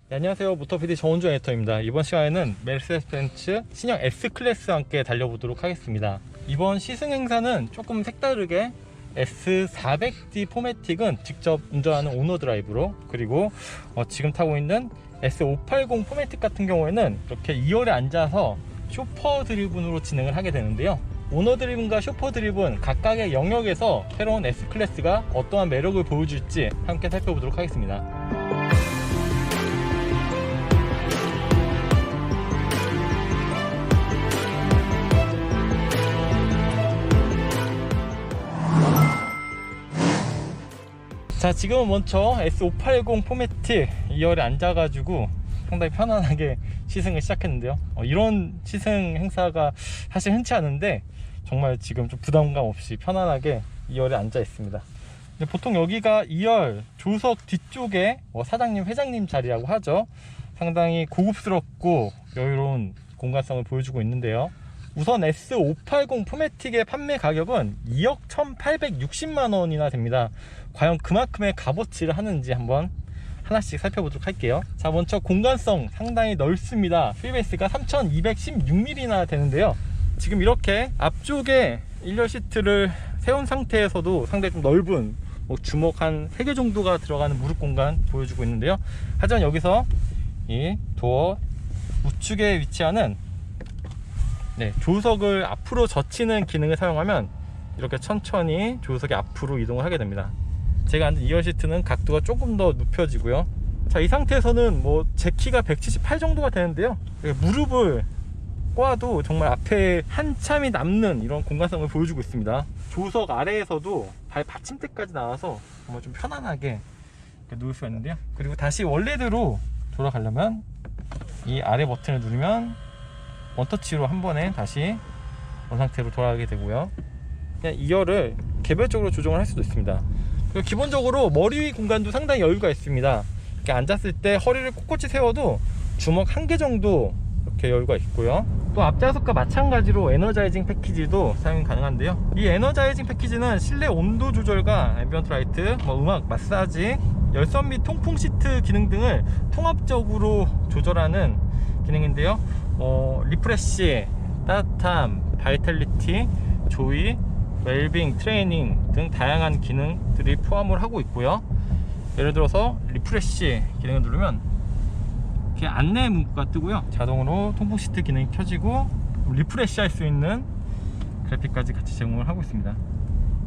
네, 안녕하세요. 모터PD 정원종 에디터입니다. 이번 시간에는 메르세데스-벤츠 신형 S클래스와 함께 달려보도록 하겠습니다. 이번 시승 행사는 조금 색다르게 S400D 포매틱은 직접 운전하는 오너 드라이브로, 그리고 지금 타고 있는 S580 포매틱 같은 경우에는 이렇게 2열에 앉아서 쇼퍼 드리븐으로 진행을 하게 되는데요. 오너 드리븐과 쇼퍼 드리븐 각각의 영역에서 새로운 S클래스가 어떠한 매력을 보여줄지 함께 살펴보도록 하겠습니다. 자, 지금은 먼저 S580 포매틱 2열에 앉아가지고 상당히 편안하게 시승을 시작했는데요. 이런 시승 행사가 사실 흔치 않은데 정말 지금 좀 부담감 없이 편안하게 2열에 앉아 있습니다. 보통 여기가 2열 조수석 뒤쪽에 사장님, 회장님 자리라고 하죠. 상당히 고급스럽고 여유로운 공간성을 보여주고 있는데요. 우선 S580 포매틱의 판매 가격은 2억 1860만원이나 됩니다. 과연 그만큼의 값어치를 하는지 한번 하나씩 살펴보도록 할게요. 자, 먼저 공간성 상당히 넓습니다. 휠베이스가 3216mm나 되는데요. 지금 이렇게 앞쪽에 1열 시트를 세운 상태에서도 상당히 좀 넓은 주먹 한 3개 정도가 들어가는 무릎 공간 보여주고 있는데요. 하지만 여기서 이 도어 우측에 위치하는 조수석을 앞으로 젖히는 기능을 사용하면 이렇게 천천히 조수석이 앞으로 이동을 하게 됩니다. 제가 앉은 2열 시트는 각도가 조금 더 눕혀지고요. 자, 이 상태에서는 제 키가 178 정도가 되는데요. 무릎을 꽈도 정말 앞에 한참이 남는 이런 공간성을 보여주고 있습니다. 조수석 아래에서도 발 받침대까지 나와서 정말 좀 편안하게 누울 수가 있는데요. 그리고 다시 원래대로 돌아가려면 이 아래 버튼을 누르면 원터치로 한 번에 다시 원상태로 돌아가게 되고요. 그냥 2열을 개별적으로 조정을 할 수도 있습니다. 그리고 기본적으로 머리 위 공간도 상당히 여유가 있습니다. 이렇게 앉았을 때 허리를 꼿꼿이 세워도 주먹 1개 정도 이렇게 여유가 있고요. 또 앞좌석과 마찬가지로 에너자이징 패키지도 사용이 가능한데요. 이 에너자이징 패키지는 실내 온도 조절과 앰비언트 라이트, 음악, 마사지, 열선 및 통풍 시트 기능 등을 통합적으로 조절하는 기능인데요. 리프레쉬, 따뜻함, 바이탈리티, 조이, 웰빙, 트레이닝 등 다양한 기능들이 포함을 하고 있고요. 예를 들어서 리프레쉬 기능을 누르면 이렇게 안내 문구가 뜨고요. 자동으로 통풍 시트 기능이 켜지고 리프레쉬 할 수 있는 그래픽까지 같이 제공을 하고 있습니다.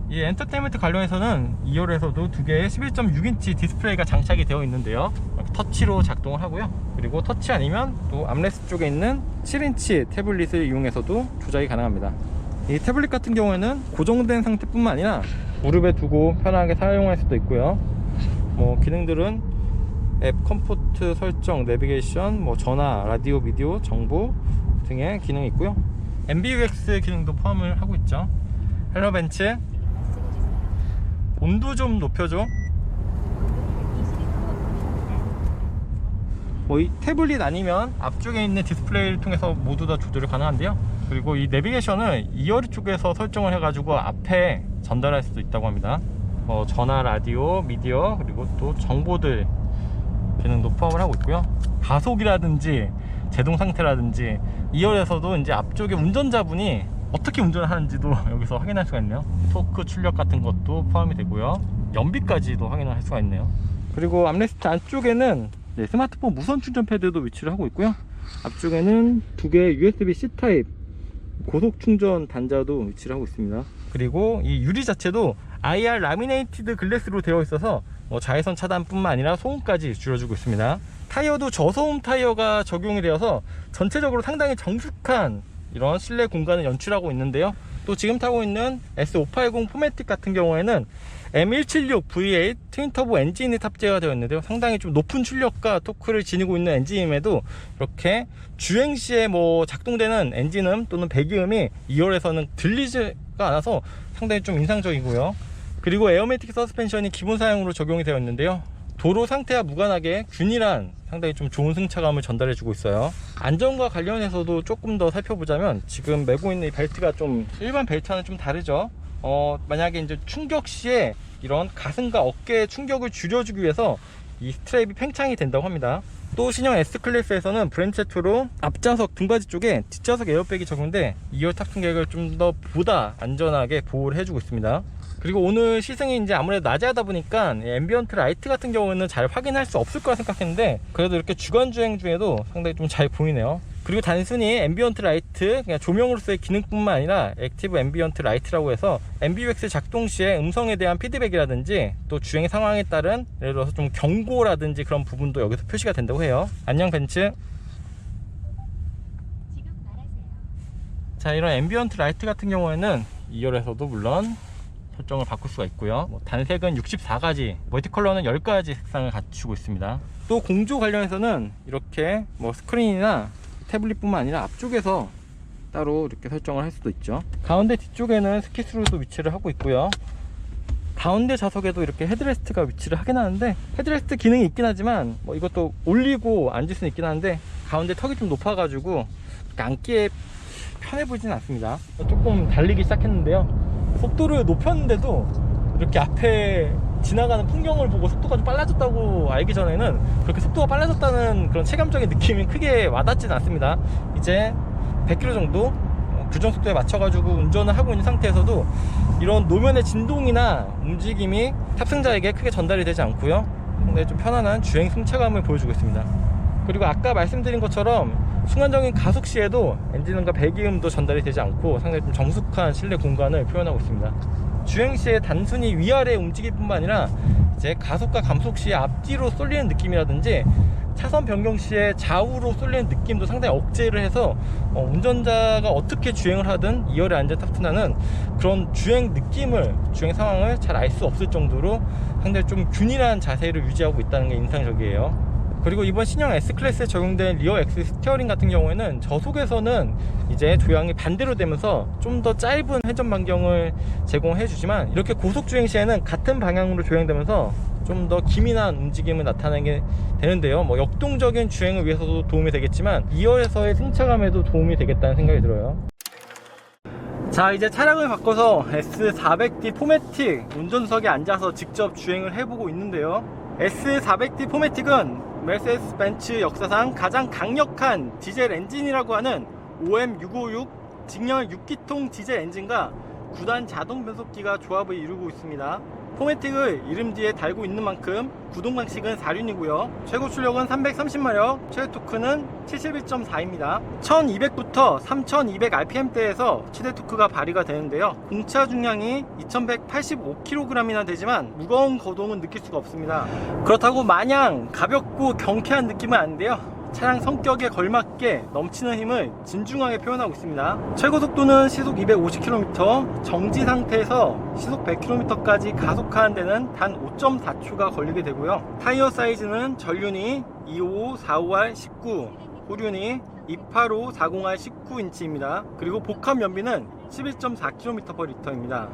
이 엔터테인먼트 관련해서는 2열에서도 두 개의 11.6인치 디스플레이가 장착이 되어 있는데요. 터치로 작동을 하고요. 그리고 터치 아니면 또 암레스트 쪽에 있는 7인치 태블릿을 이용해서도 조작이 가능합니다. 이 태블릿 같은 경우에는 고정된 상태뿐만 아니라 무릎에 두고 편하게 사용할 수도 있고요. 기능들은 앱 컴포트 설정, 내비게이션, 전화, 라디오, 비디오, 정보 등의 기능이 있고요. MBUX 기능도 포함을 하고 있죠. 헬로 벤츠, 온도 좀 높여줘. 이 태블릿 아니면 앞쪽에 있는 디스플레이를 통해서 모두 다 조절이 가능한데요. 그리고 이 내비게이션을 2열 쪽에서 설정을 해가지고 앞에 전달할 수도 있다고 합니다. 전화, 라디오, 미디어, 그리고 또 정보들 기능도 포함을 하고 있고요. 가속이라든지 제동 상태라든지 2열에서도 이제 앞쪽에 운전자분이 어떻게 운전을 하는지도 여기서 확인할 수가 있네요. 토크 출력 같은 것도 포함이 되고요. 연비까지도 확인을 할 수가 있네요. 그리고 암레스트 안쪽에는 스마트폰 무선 충전 패드도 위치를 하고 있고요. 앞쪽에는 두 개의 USB-C 타입 고속 충전 단자도 위치를 하고 있습니다. 그리고 이 유리 자체도 IR 라미네이티드 글래스로 되어 있어서 자외선 차단뿐만 아니라 소음까지 줄여주고 있습니다. 타이어도 저소음 타이어가 적용이 되어서 전체적으로 상당히 정숙한 이런 실내 공간을 연출하고 있는데요. 또 지금 타고 있는 S580 포매틱 같은 경우에는 M176 V8 트윈터보 엔진이 탑재가 되어 있는데요. 상당히 좀 높은 출력과 토크를 지니고 있는 엔진임에도 이렇게 주행시에 작동되는 엔진음 또는 배기음이 2열에서는 들리지가 않아서 상당히 좀 인상적이고요. 그리고 에어매틱 서스펜션이 기본 사양으로 적용이 되어 있는데요. 도로 상태와 무관하게 균일한 상당히 좀 좋은 승차감을 전달해 주고 있어요. 안전과 관련해서도 조금 더 살펴보자면 지금 메고 있는 이 벨트가 좀 일반 벨트와는 좀 다르죠. 만약에 이제 충격 시에 이런 가슴과 어깨의 충격을 줄여주기 위해서 이 스트랩이 팽창이 된다고 합니다. 또 신형 S클래스에서는 브랜드 최초로 앞좌석 등받이 쪽에 뒷좌석 에어백이 적용돼 2열 탑승 계획을 좀 더 보다 안전하게 보호를 해주고 있습니다. 그리고 오늘 시승이 이제 아무래도 낮에 하다 보니까 앰비언트 라이트 같은 경우는 잘 확인할 수 없을 거라 생각했는데 그래도 이렇게 주간 주행 중에도 상당히 좀 잘 보이네요. 그리고 단순히 앰비언트 라이트, 그냥 조명으로서의 기능뿐만 아니라 액티브 앰비언트 라이트라고 해서 앰비백스 작동 시에 음성에 대한 피드백이라든지 또 주행 상황에 따른 예를 들어서 좀 경고라든지 그런 부분도 여기서 표시가 된다고 해요. 안녕 벤츠. 자, 이런 앰비언트 라이트 같은 경우에는 2열에서도 물론 설정을 바꿀 수가 있고요. 단색은 64가지, 멀티컬러는 10가지 색상을 갖추고 있습니다. 또 공조 관련해서는 이렇게 스크린이나 태블릿뿐만 아니라 앞쪽에서 따로 이렇게 설정을 할 수도 있죠. 가운데 뒤쪽에는 스키스루도 위치를 하고 있고요. 가운데 좌석에도 이렇게 헤드레스트가 위치를 하긴 하는데 헤드레스트 기능이 있긴 하지만 이것도 올리고 앉을 수는 있긴 한데 가운데 턱이 좀 높아가지고 앉기에 편해 보이진 않습니다. 조금 달리기 시작했는데요. 속도를 높였는데도 이렇게 앞에 지나가는 풍경을 보고 속도가 좀 빨라졌다고 알기 전에는 그렇게 속도가 빨라졌다는 그런 체감적인 느낌이 크게 와닿지는 않습니다. 이제 100km 정도 규정 속도에 맞춰가지고 운전을 하고 있는 상태에서도 이런 노면의 진동이나 움직임이 탑승자에게 크게 전달이 되지 않고요. 상당히 좀 편안한 주행 승차감을 보여주고 있습니다. 그리고 아까 말씀드린 것처럼 순간적인 가속 시에도 엔진음과 배기음도 전달이 되지 않고 상당히 좀 정숙한 실내 공간을 표현하고 있습니다. 주행 시에 단순히 위아래 움직일 뿐만 아니라 이제 가속과 감속 시에 앞뒤로 쏠리는 느낌이라든지 차선 변경 시에 좌우로 쏠리는 느낌도 상당히 억제를 해서 운전자가 어떻게 주행을 하든 2열에 앉아 탑승하는 그런 주행 느낌을, 주행 상황을 잘 알 수 없을 정도로 상당히 좀 균일한 자세를 유지하고 있다는 게 인상적이에요. 그리고 이번 신형 S클래스에 적용된 리어 엑스 스티어링 같은 경우에는 저속에서는 이제 조향이 반대로 되면서 좀 더 짧은 회전 반경을 제공해 주지만 이렇게 고속 주행 시에는 같은 방향으로 조향되면서 좀 더 기민한 움직임을 나타내게 되는데요. 역동적인 주행을 위해서도 도움이 되겠지만 2열에서의 승차감에도 도움이 되겠다는 생각이 들어요. 자, 이제 차량을 바꿔서 S400D 포매틱 운전석에 앉아서 직접 주행을 해보고 있는데요. S400D 포매틱은 메르세데스 벤츠 역사상 가장 강력한 디젤 엔진이라고 하는 OM656 직렬 6기통 디젤 엔진과 9단 자동 변속기가 조합을 이루고 있습니다. 포매틱을 이름 뒤에 달고 있는 만큼 구동 방식은 4륜이고요. 최고 출력은 330마력, 최대 토크는 71.4입니다. 1200부터 3200rpm대에서 최대 토크가 발휘가 되는데요. 공차 중량이 2185kg이나 되지만 무거운 거동은 느낄 수가 없습니다. 그렇다고 마냥 가볍고 경쾌한 느낌은 아닌데요. 차량 성격에 걸맞게 넘치는 힘을 진중하게 표현하고 있습니다. 최고 속도는 시속 250km, 정지 상태에서 시속 100km까지 가속하는 데는 단 5.4초가 걸리게 되고요. 타이어 사이즈는 전륜이 255 455R 19, 후륜이 285 40R 19인치입니다. 그리고 복합 연비는 11.4km/L입니다.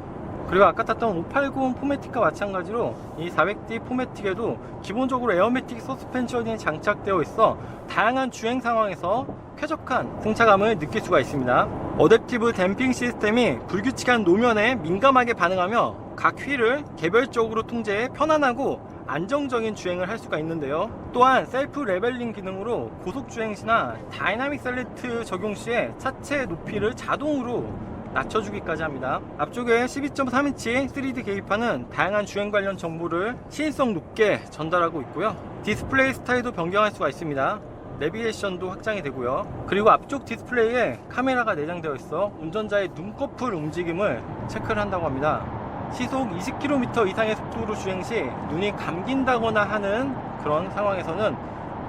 그리고 아까 탔던 580 포매틱과 마찬가지로 이 400D 포매틱에도 기본적으로 에어매틱 서스펜션이 장착되어 있어 다양한 주행 상황에서 쾌적한 승차감을 느낄 수가 있습니다. 어댑티브 댐핑 시스템이 불규칙한 노면에 민감하게 반응하며 각 휠을 개별적으로 통제해 편안하고 안정적인 주행을 할 수가 있는데요. 또한 셀프 레벨링 기능으로 고속 주행 시나 다이나믹 셀렉트 적용 시에 차체 높이를 자동으로 낮춰주기까지 합니다. 앞쪽에 12.3인치 3D 계기판은 다양한 주행 관련 정보를 시인성 높게 전달하고 있고요. 디스플레이 스타일도 변경할 수가 있습니다. 내비게이션도 확장이 되고요. 그리고 앞쪽 디스플레이에 카메라가 내장되어 있어 운전자의 눈꺼풀 움직임을 체크를 한다고 합니다. 시속 20km 이상의 속도로 주행 시 눈이 감긴다거나 하는 그런 상황에서는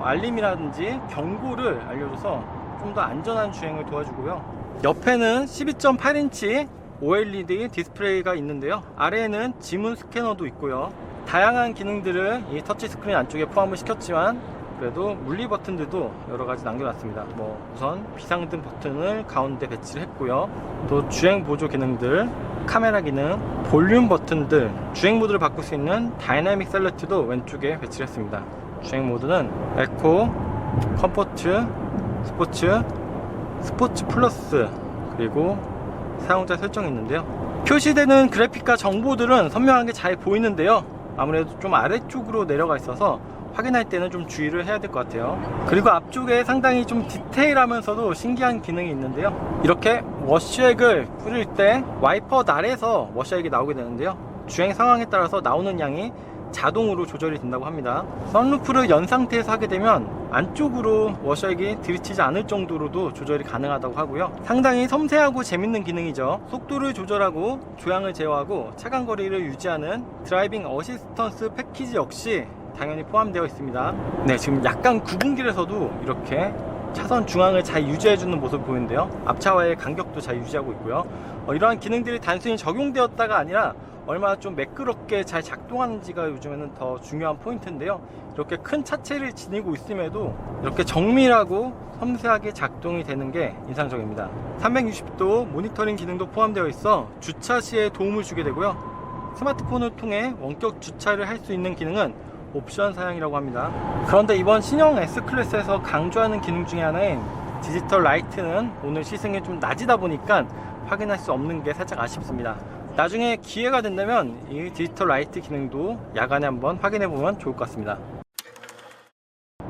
알림이라든지 경고를 알려줘서 좀 더 안전한 주행을 도와주고요. 옆에는 12.8인치 OLED 디스플레이가 있는데요. 아래에는 지문 스캐너도 있고요. 다양한 기능들을 이 터치 스크린 안쪽에 포함을 시켰지만 그래도 물리 버튼들도 여러가지 남겨놨습니다. 우선 비상등 버튼을 가운데 배치를 했고요. 또 주행 보조 기능들, 카메라 기능, 볼륨 버튼들, 주행 모드를 바꿀 수 있는 다이나믹 셀렉트도 왼쪽에 배치를 했습니다. 주행 모드는 에코, 컴포트, 스포츠 플러스, 그리고 사용자 설정이 있는데요. 표시되는 그래픽과 정보들은 선명하게 잘 보이는데요. 아무래도 좀 아래쪽으로 내려가 있어서 확인할 때는 좀 주의를 해야 될 것 같아요. 그리고 앞쪽에 상당히 좀 디테일하면서도 신기한 기능이 있는데요. 이렇게 워시액을 뿌릴 때 와이퍼 날에서 워시액이 나오게 되는데요. 주행 상황에 따라서 나오는 양이 자동으로 조절이 된다고 합니다. 선루프를 연 상태에서 하게 되면 안쪽으로 워셔액이 들이치지 않을 정도로도 조절이 가능하다고 하고요. 상당히 섬세하고 재밌는 기능이죠. 속도를 조절하고 조향을 제어하고 차간거리를 유지하는 드라이빙 어시스턴스 패키지 역시 당연히 포함되어 있습니다. 네, 지금 약간 굽은 길에서도 이렇게 차선 중앙을 잘 유지해주는 모습을 보이는데요. 앞차와의 간격도 잘 유지하고 있고요. 이러한 기능들이 단순히 적용되었다가 아니라 얼마나 좀 매끄럽게 잘 작동하는지가 요즘에는 더 중요한 포인트인데요. 이렇게 큰 차체를 지니고 있음에도 이렇게 정밀하고 섬세하게 작동이 되는 게 인상적입니다. 360도 모니터링 기능도 포함되어 있어 주차 시에 도움을 주게 되고요. 스마트폰을 통해 원격 주차를 할 수 있는 기능은 옵션 사양이라고 합니다. 그런데 이번 신형 S클래스에서 강조하는 기능 중에 하나인 디지털 라이트는 오늘 시승이 좀 낮이다 보니까 확인할 수 없는 게 살짝 아쉽습니다. 나중에 기회가 된다면 이 디지털 라이트 기능도 야간에 한번 확인해 보면 좋을 것 같습니다.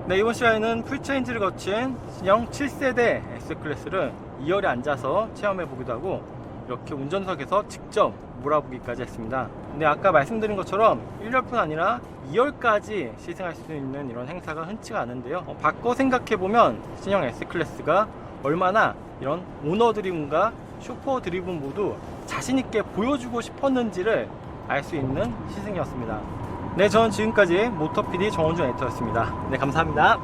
네, 이번 시간에는 풀체인지를 거친 신형 7세대 S클래스를 2열에 앉아서 체험해 보기도 하고 이렇게 운전석에서 직접 몰아보기까지 했습니다. 근데 아까 말씀드린 것처럼 1열뿐 아니라 2열까지 시승할 수 있는 이런 행사가 흔치가 않은데요. 바꿔 생각해보면 신형 S클래스가 얼마나 이런 오너 드리븐과 슈퍼 드리븐 모두 자신있게 보여주고 싶었는지를 알 수 있는 시승이었습니다. 네, 저는 지금까지 모터PD 정원준 에디터였습니다. 네, 감사합니다.